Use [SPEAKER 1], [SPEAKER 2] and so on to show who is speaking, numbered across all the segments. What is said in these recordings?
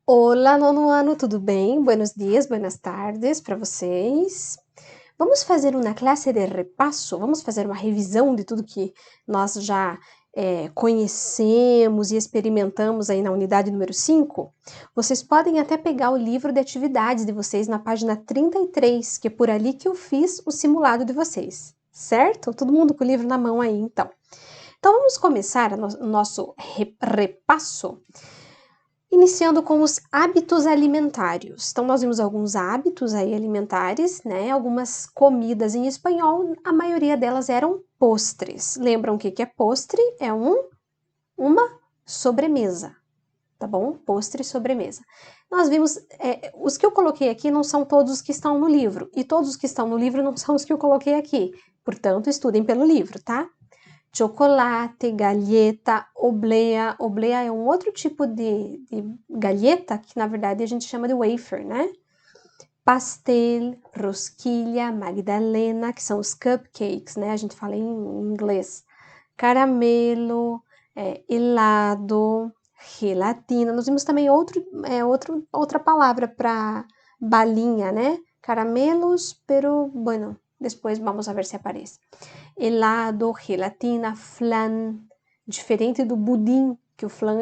[SPEAKER 1] Olá, nono ano, tudo bem? Buenos dias, buenas tardes para vocês. Vamos fazer uma classe de repasso, vamos fazer uma revisão de tudo que nós já conhecemos e experimentamos aí na unidade número 5. Vocês podem até pegar o livro de atividades de vocês na página 33, que é por ali que eu fiz o simulado de vocês, certo? Todo mundo com o livro na mão aí, então. Então vamos começar o nosso repasso iniciando com os hábitos alimentares. Então, nós vimos alguns hábitos aí alimentares, né? Algumas comidas em espanhol, a maioria delas eram postres. Lembram o que é postre? É uma sobremesa, tá bom? Postre e sobremesa. Nós vimos, os que eu coloquei aqui não são todos os que estão no livro, e todos os que estão no livro não são os que eu coloquei aqui. Portanto, estudem pelo livro, tá? Chocolate, galleta, oblea. Oblea é um outro tipo de galleta que, na verdade, a gente chama de wafer, né? Pastel, rosquilha, magdalena, que são os cupcakes, né? A gente fala em inglês. Caramelo, helado, gelatina. Nós vimos também outra palavra para balinha, né? Caramelos, pero, bueno, depois vamos a ver se aparece. Helado, gelatina, flan, diferente do pudim, que o flan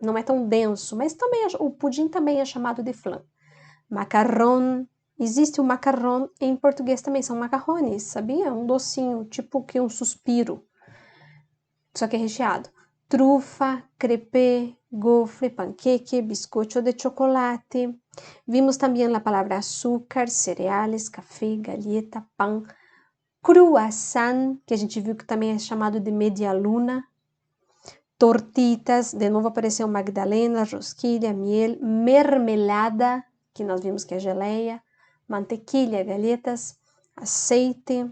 [SPEAKER 1] não é tão denso, mas também o pudim também é chamado de flan. Macarrão, existe o macarrão em português também, são macarrones, sabia? Um docinho, tipo que um suspiro, só que é recheado. Trufa, crepé, gofre, panqueque, bizcocho de chocolate. Vimos também a palavra açúcar, cereais, café, galleta, pão, croissant, que a gente viu que também é chamado de media luna, tortitas, de novo apareceu magdalena, rosquilha, miel, mermelada, que nós vimos que é geleia, mantequilla, galletas, aceite.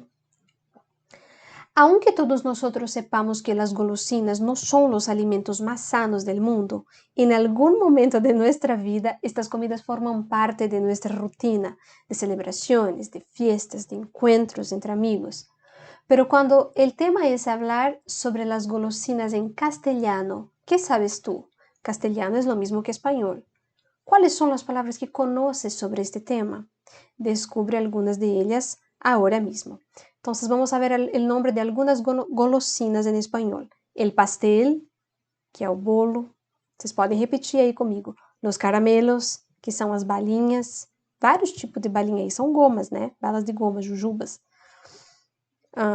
[SPEAKER 1] Aunque todos nosotros sepamos que las golosinas no son los alimentos más sanos del mundo, en algún momento de nuestra vida estas comidas forman parte de nuestra rutina de celebraciones, de fiestas, de encuentros entre amigos. Pero cuando el tema es hablar sobre las golosinas en castellano, ¿qué sabes tú? Castellano es lo mismo que español. ¿Cuáles son las palabras que conoces sobre este tema? Descubre algunas de ellas ahora mismo. Entonces vamos a ver el nombre de algunas golosinas en español. El pastel, que é o bolo. Vocês podem repetir aí comigo. Los caramelos, que são as balinhas. Vários tipos de balinha aí. São gomas, né? Balas de goma, jujubas.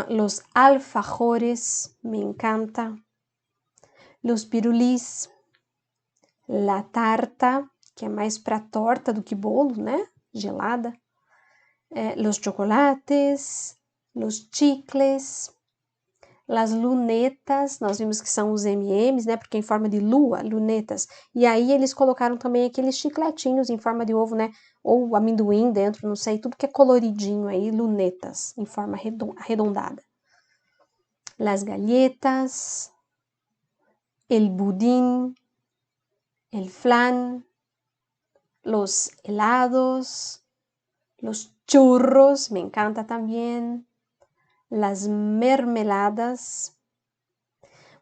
[SPEAKER 1] Los alfajores, me encanta. Los pirulís. La tarta, que é mais para torta do que bolo, né? Gelada. Los chocolates, los chicles, las lunetas, nós vimos que são os M&M's, né? Porque em forma de lua, lunetas. E aí eles colocaram também aqueles chicletinhos em forma de ovo, né? Ou amendoim dentro, não sei, tudo que é coloridinho aí, lunetas, em forma arredondada. Las galletas, el budín, el flan, los helados, los churros, me encanta también, las mermeladas.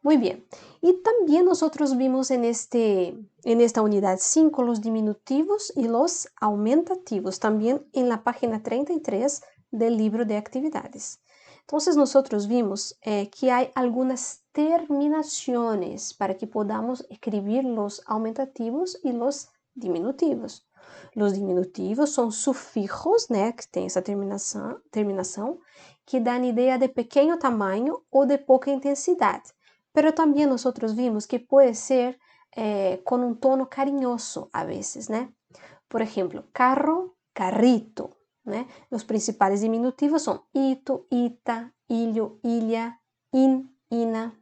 [SPEAKER 1] Muy bien. Y también nosotros vimos en esta unidad 5 los diminutivos y los aumentativos, también en la página 33 del libro de actividades. Entonces nosotros vimos que hay algunas terminaciones para que podamos escribir los aumentativos y los diminutivos. Los diminutivos são sufijos, né, que tem essa terminação, que dão ideia de pequeno tamanho ou de pouca intensidade. Pero também nós vimos que pode ser com um tono carinhoso a vezes, né? Por exemplo, carro, carrito, né? Os principais diminutivos são ito, ita, ilho, ilha, in, ina.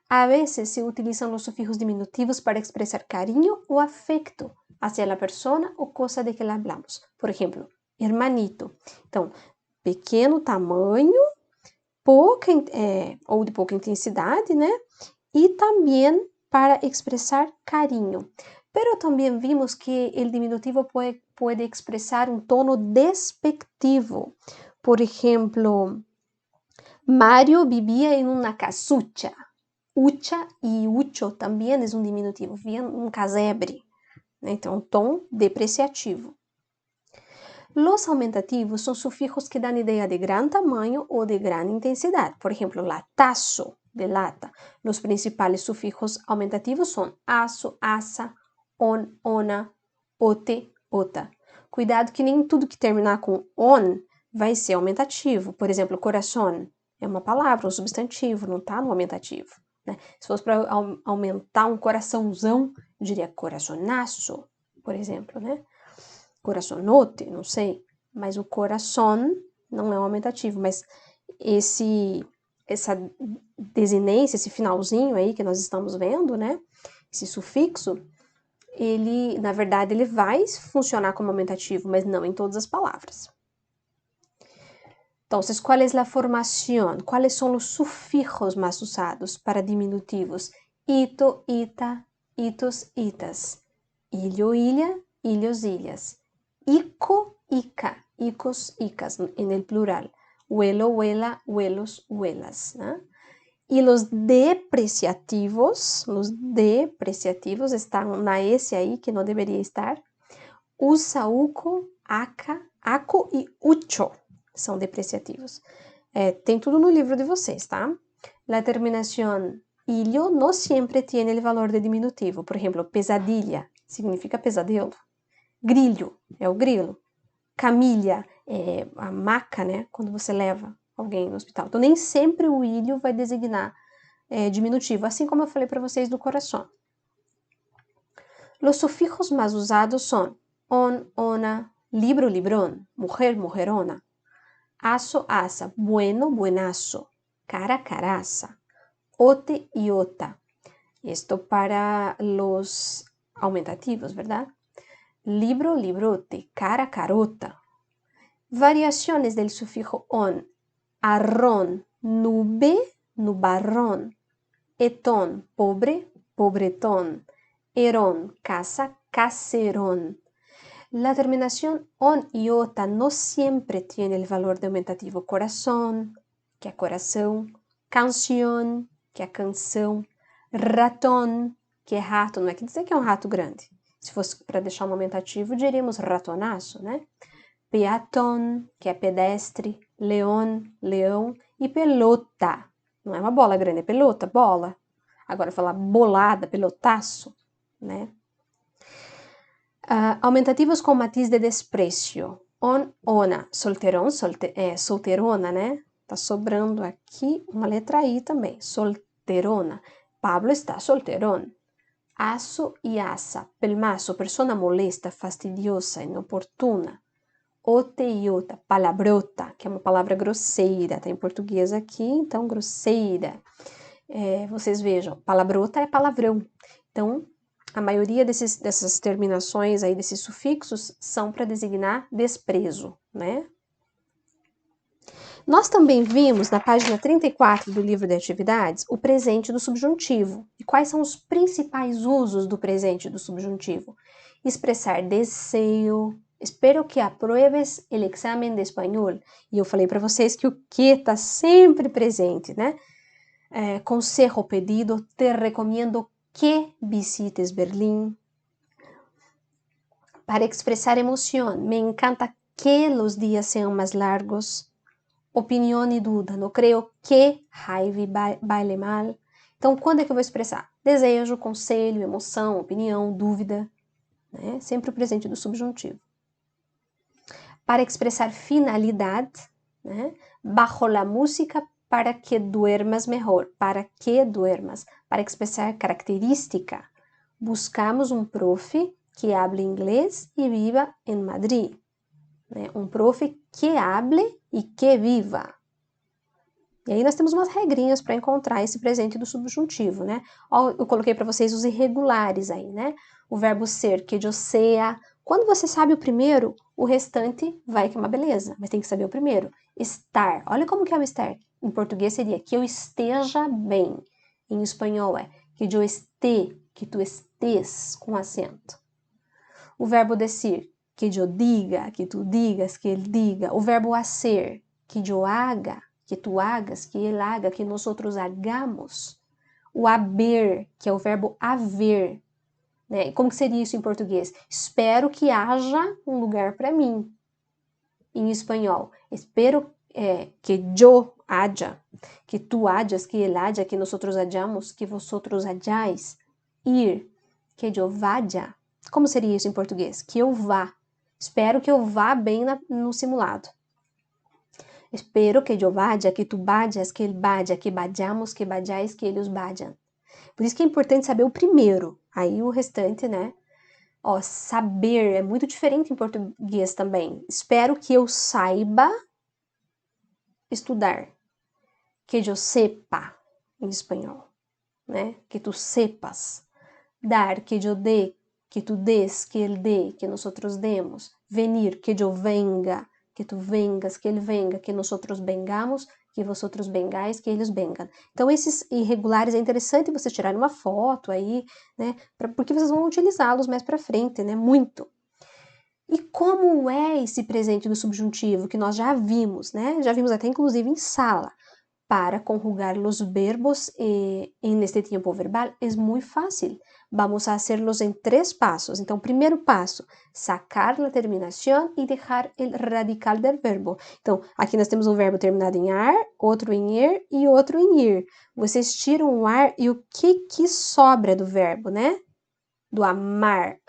[SPEAKER 1] A veces se utilizan los sufijos diminutivos para expresar cariño o afecto hacia la persona o cosa de que la hablamos. Por ejemplo, hermanito. Então, pequeno tamanho, ou de pouca intensidade, né? E também para expressar carinho. Pero também vimos que o diminutivo pode expressar um tono despectivo. Por exemplo, Mario vivia em uma casucha. Ucha y ucho también es un diminutivo, bien, un casebre, né? Então, tom depreciativo. Los aumentativos são sufijos que dão ideia de gran tamanho ou de gran intensidade. Por exemplo, latazo, de lata. Os principais sufijos aumentativos são aso, asa, on, ona, ote, ota. Cuidado que nem tudo que terminar com on vai ser aumentativo. Por exemplo, coração é uma palavra, um substantivo, não está no aumentativo, né? Se fosse para aumentar um coraçãozão, eu diria corazonaço, por exemplo, né? Corazonote, não sei. Mas o coração não é um aumentativo, mas essa desinência, esse finalzinho aí que nós estamos vendo, né? Esse sufixo, ele, na verdade, ele vai funcionar como aumentativo, mas não em todas as palavras. Então, qual é a formação? Quais são os sufijos mais usados para diminutivos? Ito, ita, itos, itas. Ilho, ilha, ilhos, ilhas. Ico, ica, icos, icas, en el plural. Huelo, huela, huelos, huelas, ¿no? Y los depreciativos están na S ahí que no debería estar. Usa, uco, aca, aco e ucho são depreciativos. Tem tudo no livro de vocês, tá? La terminación ilho no siempre tiene el valor de diminutivo. Por exemplo, pesadilla significa pesadelo. Grilho é o grilo. Camilha é a maca, né? Quando você leva alguém no hospital. Então, nem sempre o ilho vai designar diminutivo, assim como eu falei para vocês do coração. Los sufijos mais usados são on, ona, libro, librón, mujer, mujerona, aso, asa, bueno, buenazo, cara, caraza, ote y ota. Esto para los aumentativos, ¿verdad? Libro, librote, cara, carota. Variaciones del sufijo on, arrón, nube, nubarrón, etón, pobre, pobretón, herón, casa, caserón. La terminación on y ota no siempre tiene el valor de aumentativo corazón, que é coração, canción, que é canção, ratón, que é rato, não é que dizer que é um rato grande. Se fosse para deixar um aumentativo, diríamos ratonaço, né? Peatón, que é pedestre, león, leão, e pelota. Não é uma bola grande, é pelota, bola. Agora, falar bolada, pelotaço, né? Aumentativos com matiz de desprecio. On, ona, solteirão, solteirona, né? Tá sobrando aqui uma letra I também. Solteirona. Pablo está solteirón. Aso e asa, pelmaço, persona molesta, fastidiosa, inoportuna. Ote e ota, palabrota, que é uma palavra grosseira, tá em português aqui, então grosseira. Vocês vejam, palabrota é palavrão. Então, a maioria dessas terminações aí, desses sufixos, são para designar desprezo, né? Nós também vimos, na página 34 do livro de atividades, o presente do subjuntivo. E quais são os principais usos do presente do subjuntivo? Expressar desejo. Espero que apruebes el examen de espanhol. E eu falei para vocês que o que está sempre presente, né? Consejo pedido, te recomendo que visites Berlim. Para expressar emoção, me encanta que os dias sejam mais largos. Opinião e dúvida, não creio que Jaime baile mal. Então, quando é que eu vou expressar? Desejo, conselho, emoção, opinião, dúvida, né? Sempre o presente do subjuntivo. Para expressar finalidade, né? Bajo la música para que duermas melhor, para que duermas. Para expressar característica, buscamos um profe que hable inglês e viva em Madrid. Né? Um profe que hable e que viva. E aí nós temos umas regrinhas para encontrar esse presente do subjuntivo, né? Ó, eu coloquei para vocês os irregulares aí, né? O verbo ser, que eu sea. Quando você sabe o primeiro, o restante vai que é uma beleza, mas tem que saber o primeiro. Estar, olha como que é o estar. Em português seria que eu esteja bem. Em espanhol é que eu esté, que tu estés, com acento. O verbo decir, que eu diga, que tu digas, que ele diga. O verbo hacer, que eu haga, que tu hagas, que ele haga, que nós outros hagamos. O haber, que é o verbo haver. né? E como que seria isso em português? Espero que haja um lugar para mim. Em espanhol, espero que yo haya, que tú hayas, que él haya, que nosotros hayamos, que vosotros hayáis. Ir, que yo vaya. Como seria isso em português? Que eu vá. Espero que eu vá bem no simulado. Espero que yo vaya, que tu vayas, que él vaya, que vayamos, que vayáis, que ellos vayan. Por isso que é importante saber o primeiro. Aí o restante, né? Ó, saber é muito diferente em português também. Espero que eu saiba estudar. Que yo sepa, em espanhol, né? Que tu sepas. Dar, que yo dê, que tu des, que ele dê, que nosotros demos. Venir, que yo venga, que tu vengas, que ele venga, que nosotros vengamos, que vosotros vengáis, que eles vengam. Então, esses irregulares é interessante você tirar uma foto aí, né? Porque vocês vão utilizá-los mais para frente, né? Muito. E como é esse presente do subjuntivo que nós já vimos, né? Já vimos até inclusive em sala. Para conjugar los verbos en este tiempo verbal es muy fácil. Vamos a hacerlos en 3 pasos. Então, primeiro passo, sacar la terminación y dejar el radical del verbo. Então, aqui nós temos um verbo terminado em ar, outro em er e outro em ir. Vocês tiram o ar e o que sobra do verbo, né? Do amar,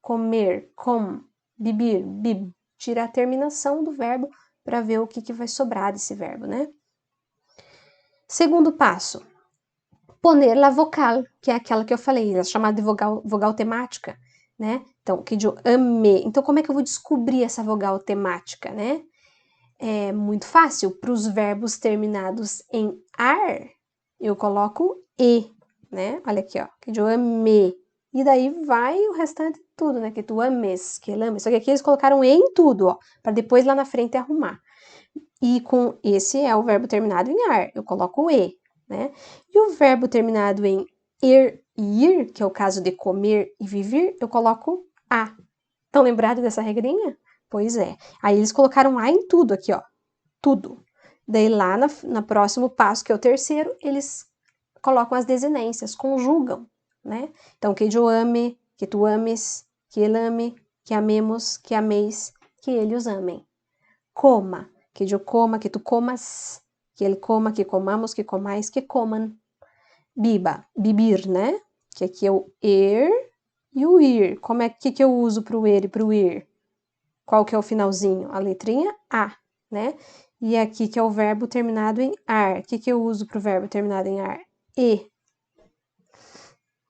[SPEAKER 1] comer, com, bibir, bib. Tira a terminação do verbo para ver o que vai sobrar desse verbo, né? Segundo passo, poner la vocal, que é aquela que eu falei, a chamada de vogal temática, né? Então, que eu amei. Então, como é que eu vou descobrir essa vogal temática, né? É muito fácil. Para os verbos terminados em ar, eu coloco e, né? Olha aqui, ó, que eu amei. E daí vai o restante de tudo, né? Que tu ames, que ele ames. Só que aqui eles colocaram e em tudo, ó, para depois lá na frente arrumar. E com esse é o verbo terminado em ar, eu coloco o e, né? E o verbo terminado em er e ir, que é o caso de comer e viver, eu coloco a. Estão lembrados dessa regrinha? Pois é. Aí eles colocaram a em tudo aqui, ó. Tudo. Daí lá no próximo passo, que é o terceiro, eles colocam as desinências, conjugam, né? Então, que eu ame, que tu ames, que ele ame, que amemos, que ameis, que ele os amem. Coma. Que eu coma, que tu comas, que ele coma, que comamos, que comais, que comam. Biba, bibir, né? Que aqui é o er e o ir. Como é que eu uso para o er e para o ir? Qual que é o finalzinho? A letrinha A, né? E aqui que é o verbo terminado em ar. O que eu uso para o verbo terminado em ar? E.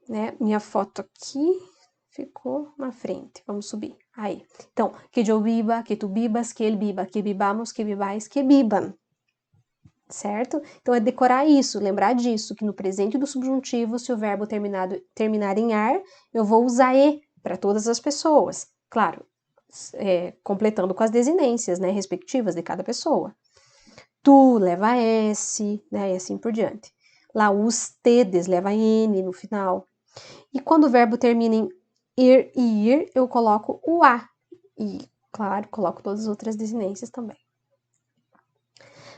[SPEAKER 1] Né? Minha foto aqui ficou na frente. Vamos subir. Aí. Então, que eu biba, que tu bibas, que ele biba, que bibamos, que bibais, que bibam. Certo? Então, é decorar isso, lembrar disso, que no presente do subjuntivo, se o verbo terminar em ar, eu vou usar e para todas as pessoas. Claro, completando com as desinências, né, respectivas de cada pessoa. Tu leva S, né, e assim por diante. Lá, ustedes leva N no final. E quando o verbo termina em ir e ir, eu coloco o A. E, claro, coloco todas as outras desinências também.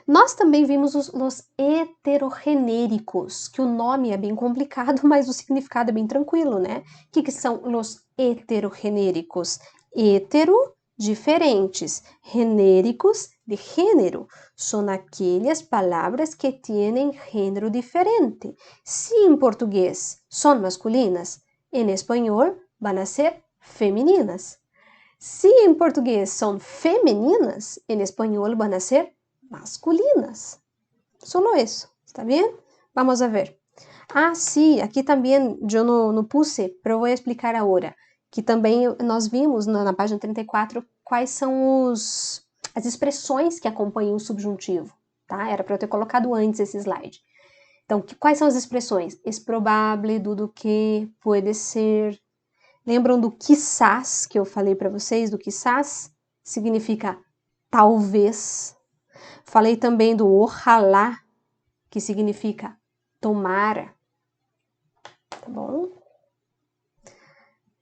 [SPEAKER 1] Nós também vimos os heterogenéricos, que o nome é bem complicado, mas o significado é bem tranquilo, né? O que são os heterogenéricos? Hetero, diferentes, genéricos, de gênero. São aquelas palavras que têm gênero diferente. Se em português são masculinas, em espanhol vão a ser femininas. Se em português são femininas, em espanhol vão a ser masculinas. Solo eso, ¿está bien? Vamos a ver. Ah, sí, aqui também eu não puse, pero vou explicar agora. Que também nós vimos na página 34 quais são as expressões que acompanham o subjuntivo, tá? Era para eu ter colocado antes esse slide. Então, quais são as expressões? Es probable, dudo que, puede ser. Lembram do quizás que eu falei para vocês? Do quizás significa talvez. Falei também do ojalá, que significa tomara. Tá bom?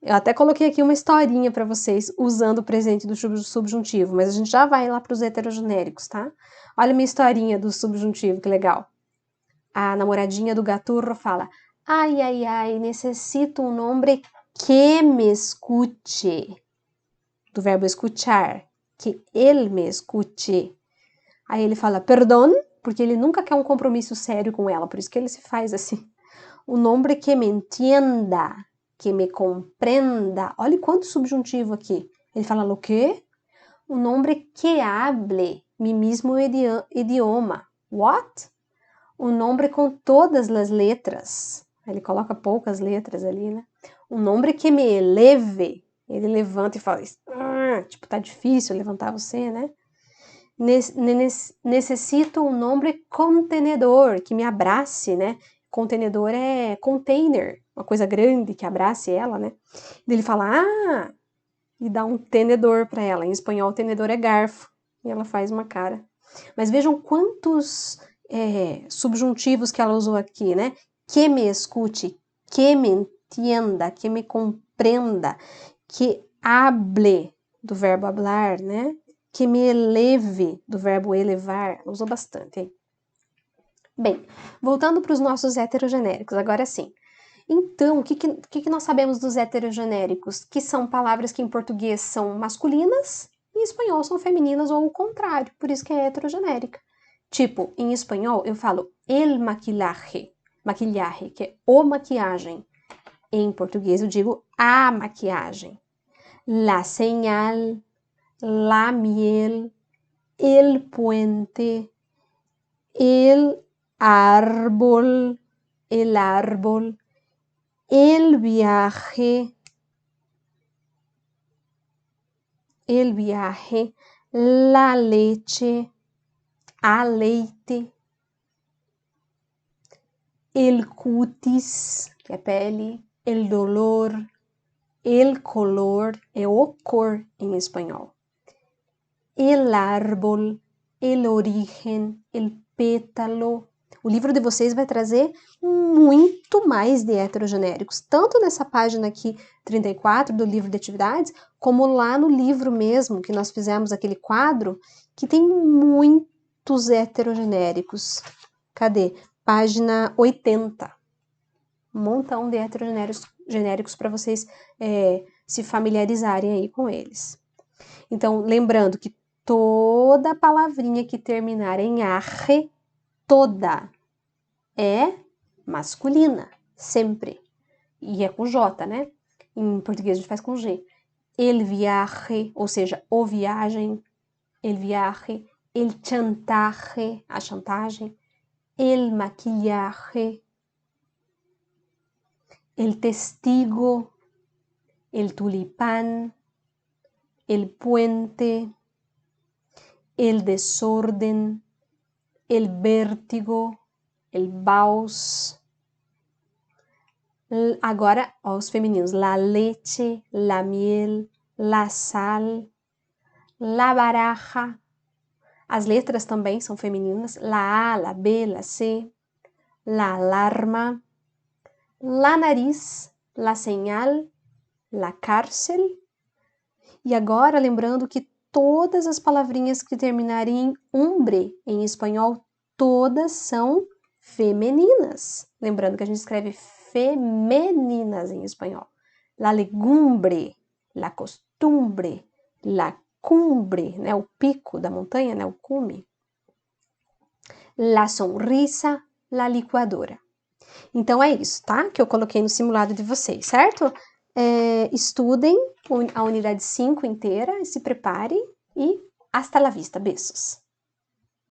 [SPEAKER 1] Eu até coloquei aqui uma historinha para vocês usando o presente do subjuntivo, mas a gente já vai lá para os heterogenéricos, tá? Olha minha historinha do subjuntivo, que legal. A namoradinha do gaturro fala: Ai, ai, ai, necessito um nome que me escute. Do verbo escuchar. Que ele me escute. Aí ele fala, perdão, porque ele nunca quer um compromisso sério com ela, por isso que ele se faz assim. Um nome que me entienda, que me compreenda. Olha quanto subjuntivo aqui. Ele fala, o quê? Um nome que hable mi mismo idioma. What? Um nome com todas as letras. Ele coloca poucas letras ali, né? Um nome que me eleve. Ele levanta e fala, tipo, tá difícil levantar você, né? Necessito um nome contenedor, que me abrace, né? Contenedor é container, uma coisa grande que abrace ela, né? E ele fala, e dá um tenedor para ela. Em espanhol, tenedor é garfo. E ela faz uma cara. Mas vejam quantos subjuntivos que ela usou aqui, né? Que me escute, que me entienda, que me compreenda, que hable, do verbo hablar, né? Que me eleve, do verbo elevar. Ela usou bastante, hein? Bem, voltando para os nossos heterogenéricos, agora sim. Então, o que nós sabemos dos heterogenéricos? Que são palavras que em português são masculinas e em espanhol são femininas ou o contrário, por isso que é heterogenérica. Tipo, em espanhol eu falo el maquillaje, maquilhaje, que é o maquiagem. Em português eu digo a maquiagem. La señal, la miel, el puente, el árbol, el viaje, la leche, a leite, el cutis, que é pele, el dolor, el color, é o cor em espanhol, el árbol, el origen, el pétalo. O livro de vocês vai trazer muito mais de heterogenéricos, tanto nessa página aqui, 34, do livro de atividades, como lá no livro mesmo, que nós fizemos aquele quadro, que tem muitos heterogenéricos. Cadê? Página 80. Um montão de heterogenéricos para vocês se familiarizarem aí com eles. Então, lembrando que toda palavrinha que terminar em arre, toda, é masculina, sempre. E é com J, né? Em português a gente faz com G. El viaje, ou seja, o viagem, el viaje, el chantaje, a chantagem, el maquillaje, el testigo, el tulipán, el puente, el desorden, el vértigo, el baus. Agora, ó, os femininos, la leche, la miel, la sal, la baraja. As letras também são femininas, la A, la B, la C, la alarma, la nariz, la señal, la cárcel. E agora, lembrando que todas as palavrinhas que terminarem em umbre, em espanhol, todas são femininas. Lembrando que a gente escreve femininas em espanhol. La legumbre, la costumbre, la cumbre, né, o pico da montanha, né, o cume. La sonrisa, la licuadora. Então é isso, tá? Que eu coloquei no simulado de vocês, certo? Estudem a unidade 5 inteira, se preparem e hasta la vista, beijos!